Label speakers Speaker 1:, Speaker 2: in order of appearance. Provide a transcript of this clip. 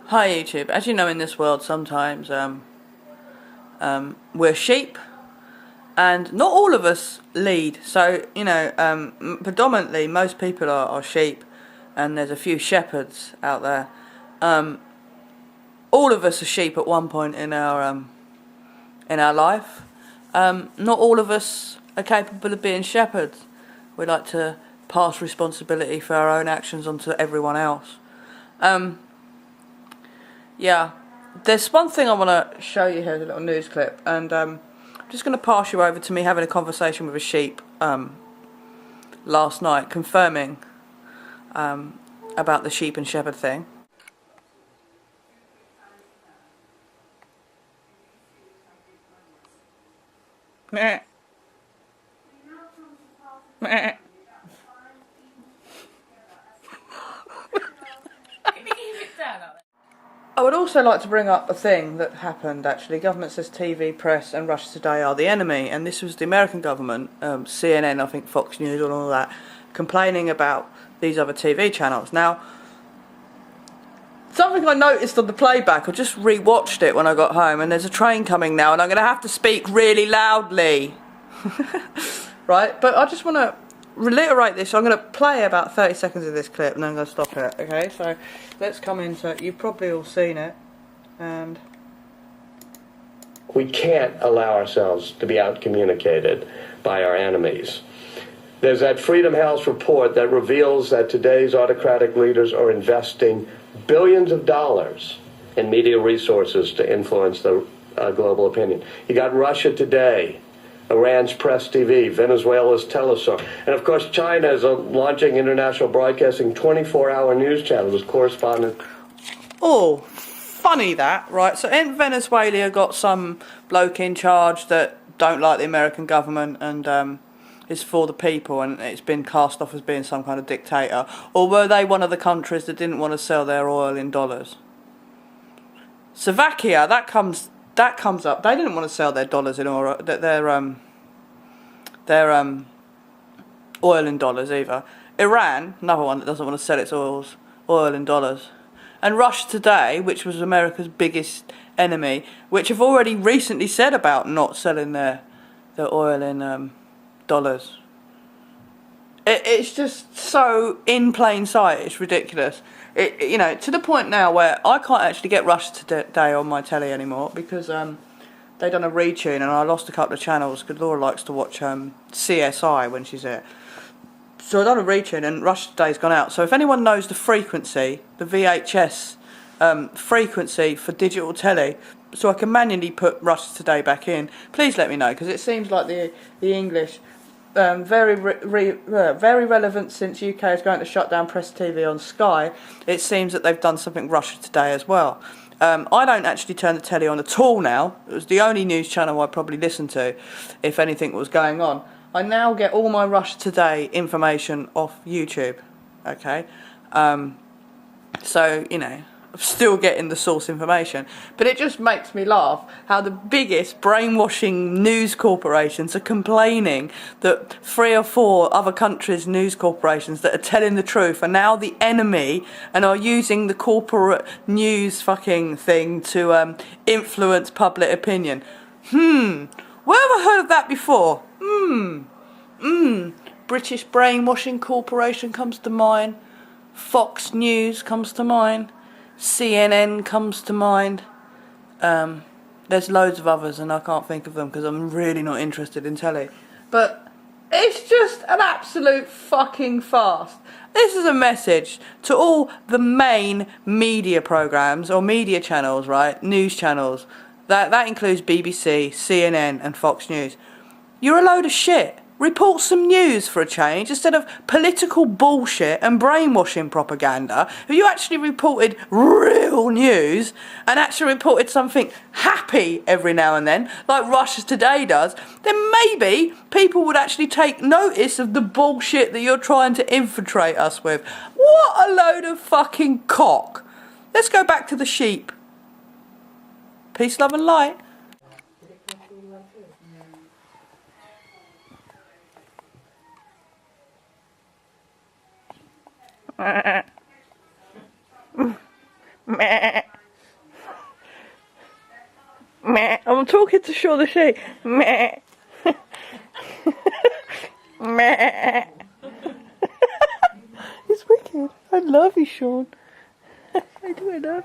Speaker 1: Hi YouTube. As you know, in this world sometimes we're sheep, and not all of us lead. So, you know, predominantly most people are sheep, and there's a few shepherds out there. All of us are sheep at one point in our life. Not all of us are capable of being shepherds. We like to pass responsibility for our own actions onto everyone else. Yeah, there's one thing I want to show you here, a little news clip, and I'm just going to pass you over to me having a conversation with a sheep last night, confirming about the sheep and shepherd thing. Meh. Meh. I would also like to bring up a thing that happened actually. Government says TV, press and Russia Today are the enemy, and this was the American government, CNN, I think Fox News and all that, complaining about these other TV channels. Now, something I noticed on the playback, I just re-watched it when I got home, and there's a train coming now and I'm going to have to speak really loudly. Right, but I just want to reiterate this. So I'm going to play about 30 seconds of this clip and then I'm going to stop it. Okay, so let's come into it. You've probably all seen it, and
Speaker 2: we can't allow ourselves to be out-communicated by our enemies. There's that Freedom House report that reveals that today's autocratic leaders are investing billions of dollars in media resources to influence the global opinion. You got Russia Today, Iran's Press TV, Venezuela's Telesur, and of course China is launching international broadcasting 24-hour news channels with correspondent.
Speaker 1: Oh, funny that, right? So in Venezuela got some bloke in charge that don't like the American government and is for the people, and it's been cast off as being some kind of dictator. Or were they one of the countries that didn't want to sell their oil in dollars? Slovakia, that comes up. They didn't want to sell their dollars in oil, their oil in dollars either. Iran, another one that doesn't want to sell its oil in dollars. And Russia Today, which was America's biggest enemy, which have already recently said about not selling their oil in dollars. It's just so in plain sight. It's ridiculous. You know, to the point now where I can't actually get Russia Today on my telly anymore because they done a retune and I lost a couple of channels because Laura likes to watch CSI when she's there. So I done a retune and Russia Today's gone out. So if anyone knows the frequency, the VHS frequency for digital telly, so I can manually put Russia Today back in, please let me know, because it seems like the English very relevant since UK is going to shut down Press TV on Sky. It seems that they've done something Russia Today as well. I don't actually turn the telly on at all now. It was the only news channel I probably listened to if anything was going on. I now get all my Russia Today information off YouTube. Okay, so you know, I'm still getting the source information, but it just makes me laugh how the biggest brainwashing news corporations are complaining that 3 or 4 other countries' news corporations that are telling the truth are now the enemy and are using the corporate news fucking thing to influence public opinion. Where have I heard of that before? British Brainwashing Corporation comes to mind. Fox News comes to mind. CNN comes to mind. There's loads of others and I can't think of them because I'm really not interested in telly. But it's just an absolute fucking farce. This is a message to all the main media programmes or media channels, right? News channels. That includes BBC, CNN and Fox News. You're a load of shit. Report some news for a change instead of political bullshit and brainwashing propaganda. If you actually reported real news and actually reported something happy every now and then, like Russia Today does, then maybe people would actually take notice of the bullshit that you're trying to infiltrate us with. What a load of fucking cock. Let's go back to the sheep. Peace, love and light. Meh. Meh. I'm talking to Shaun the sheep. Meh. Meh. It's wicked. I love you, Shaun. I do enough.